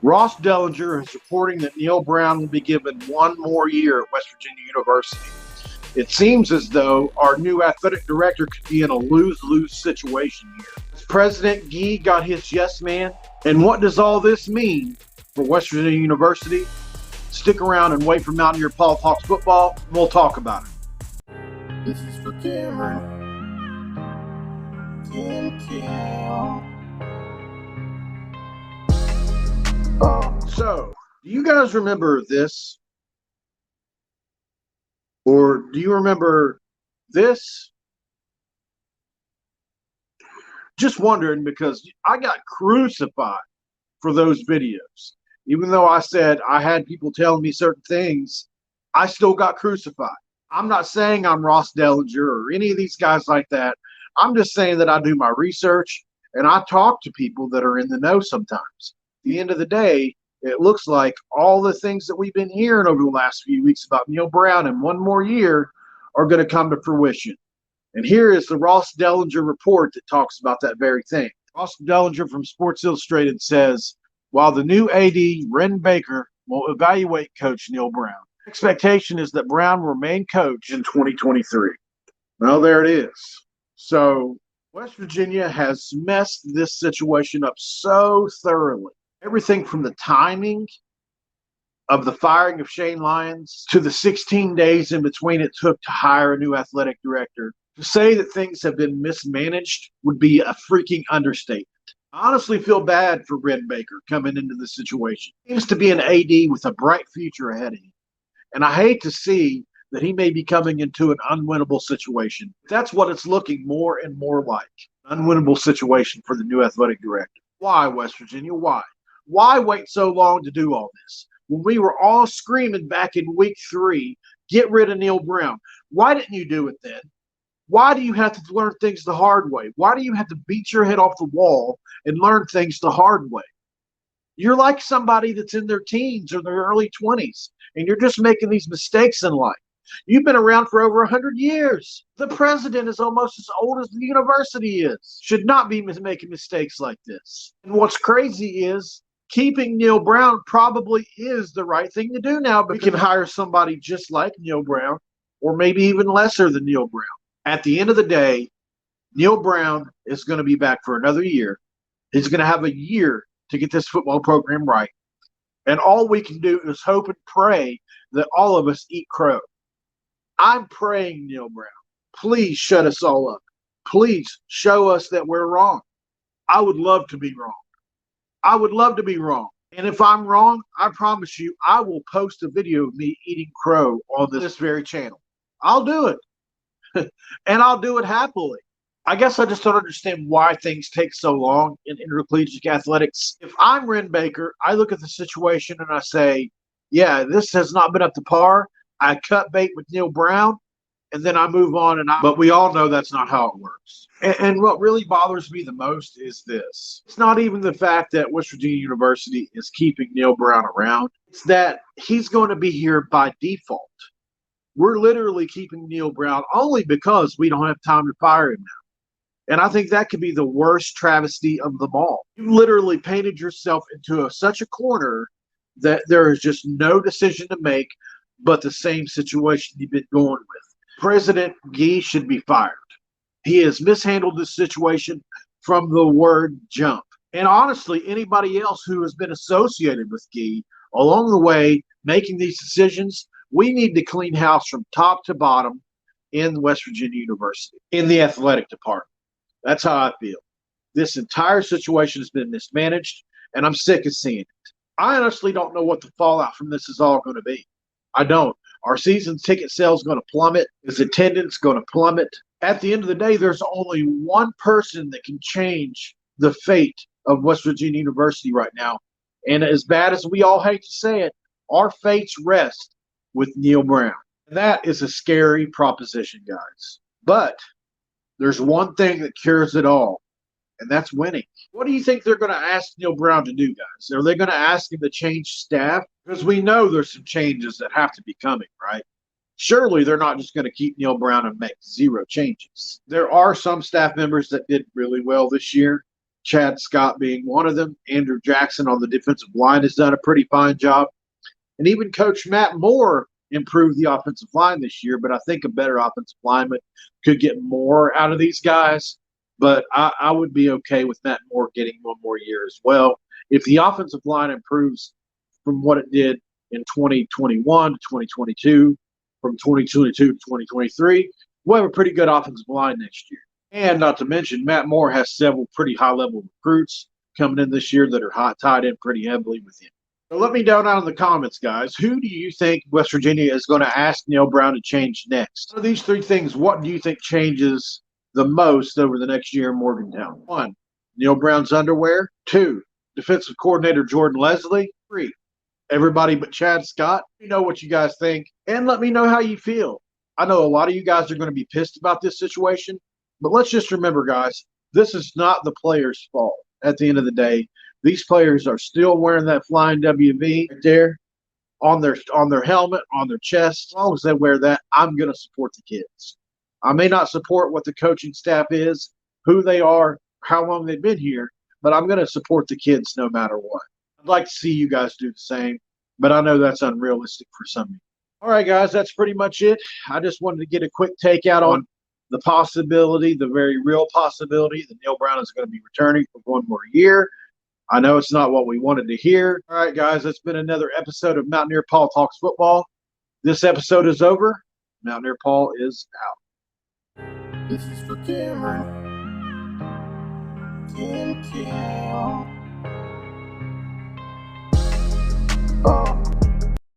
Ross Dellinger is reporting that Neal Brown will be given one more year at West Virginia University. It seems as though our new athletic director could be in a lose-lose situation here. Has President Gee got his yes man? And what does all this mean for West Virginia University? Stick around and wait for Mountaineer Paul Talks Football, and we'll talk about it. This is for Cameron. So, do you guys remember this? Or do you remember this? Just wondering, because I got crucified for those videos. Even though I said I had people telling me certain things, I still got crucified. I'm not saying I'm Ross Dellinger or any of these guys like that. I'm just saying that I do my research and I talk to people that are in the know sometimes. At the end of the day, it looks like all the things that we've been hearing over the last few weeks about Neal Brown and one more year are going to come to fruition. And here is the Ross Dellinger report that talks about that very thing. Ross Dellinger from Sports Illustrated says, while the new AD, Ren Baker, will evaluate Coach Neal Brown, expectation is that Brown will remain coach in 2023. Well, there it is. So West Virginia has messed this situation up so thoroughly. Everything from the timing of the firing of Shane Lyons to the 16 days in between it took to hire a new athletic director. To say that things have been mismanaged would be a freaking understatement. I honestly feel bad for Red Baker coming into this situation. He seems to be an AD with a bright future ahead of him. And I hate to see that he may be coming into an unwinnable situation. That's what it's looking more and more like. An unwinnable situation for the new athletic director. Why, West Virginia? Why? Why wait so long to do all this? When we were all screaming back in week 3, get rid of Neal Brown. Why didn't you do it then? Why do you have to learn things the hard way? Why do you have to beat your head off the wall and learn things the hard way? You're like somebody that's in their teens or their early 20s, and you're just making these mistakes in life. You've been around for over 100 years. The president is almost as old as the university is. Should not be making mistakes like this. And what's crazy is keeping Neal Brown probably is the right thing to do now. But we can hire somebody just like Neal Brown, or maybe even lesser than Neal Brown. At the end of the day, Neal Brown is going to be back for another year. He's going to have a year to get this football program right. And all we can do is hope and pray that all of us eat crow. I'm praying, Neal Brown, please shut us all up. Please show us that we're wrong. I would love to be wrong. I would love to be wrong. And if I'm wrong, I promise you, I will post a video of me eating crow on this very channel. I'll do it. And I'll do it happily. I guess I just don't understand why things take so long in intercollegiate athletics. If I'm Ren Baker, I look at the situation and I say, yeah, this has not been up to par. I cut bait with Neal Brown, and then I move on. But we all know that's not how it works. And what really bothers me the most is this. It's not even the fact that West Virginia University is keeping Neal Brown around. It's that he's going to be here by default. We're literally keeping Neal Brown only because we don't have time to fire him now. And I think that could be the worst travesty of them all. You literally painted yourself into such a corner that there is just no decision to make but the same situation you've been going with. President Gee should be fired. He has mishandled this situation from the word jump. And honestly, anybody else who has been associated with Gee along the way making these decisions, we need to clean house from top to bottom in West Virginia University, in the athletic department. That's how I feel. This entire situation has been mismanaged, and I'm sick of seeing it. I honestly don't know what the fallout from this is all going to be. I don't. Our season ticket sales going to plummet. Is attendance going to plummet? At the end of the day, there's only one person that can change the fate of West Virginia University right now. And as bad as we all hate to say it, our fates rest with Neal Brown. And that is a scary proposition, guys. But there's one thing that cures it all, and that's winning. What do you think they're going to ask Neal Brown to do, guys? Are they going to ask him to change staff? Because we know there's some changes that have to be coming, right? Surely they're not just going to keep Neal Brown and make zero changes. There are some staff members that did really well this year, Chad Scott being one of them. Andrew Jackson on the defensive line has done a pretty fine job. And even Coach Matt Moore improved the offensive line this year, but I think a better offensive lineman could get more out of these guys. But I would be okay with Matt Moore getting one more year as well. If the offensive line improves from what it did in 2021 to 2022, from 2022 to 2023, we'll have a pretty good offensive line next year. And not to mention, Matt Moore has several pretty high-level recruits coming in this year that are tied in pretty heavily with him. So let me know down in the comments, guys. Who do you think West Virginia is going to ask Neal Brown to change next? Of these three things, what do you think changes the most over the next year in Morgantown? 1, Neal Brown's underwear. 2, defensive coordinator Jordan Leslie. 3, everybody but Chad Scott. Let me know what you guys think, and let me know how you feel. I know a lot of you guys are going to be pissed about this situation, but let's just remember, guys, this is not the players' fault. At the end of the day, these players are still wearing that flying WV right there on their helmet, on their chest. As long as they wear that, I'm going to support the kids. I may not support what the coaching staff is, who they are, how long they've been here, but I'm going to support the kids no matter what. I'd like to see you guys do the same, but I know that's unrealistic for some of you. All right, guys, that's pretty much it. I just wanted to get a quick takeout on the possibility, the very real possibility that Neal Brown is going to be returning for one more year. I know it's not what we wanted to hear. All right, guys, that's been another episode of Mountaineer Paul Talks Football. This episode is over. Mountaineer Paul is out. This is for Cameron. Cam.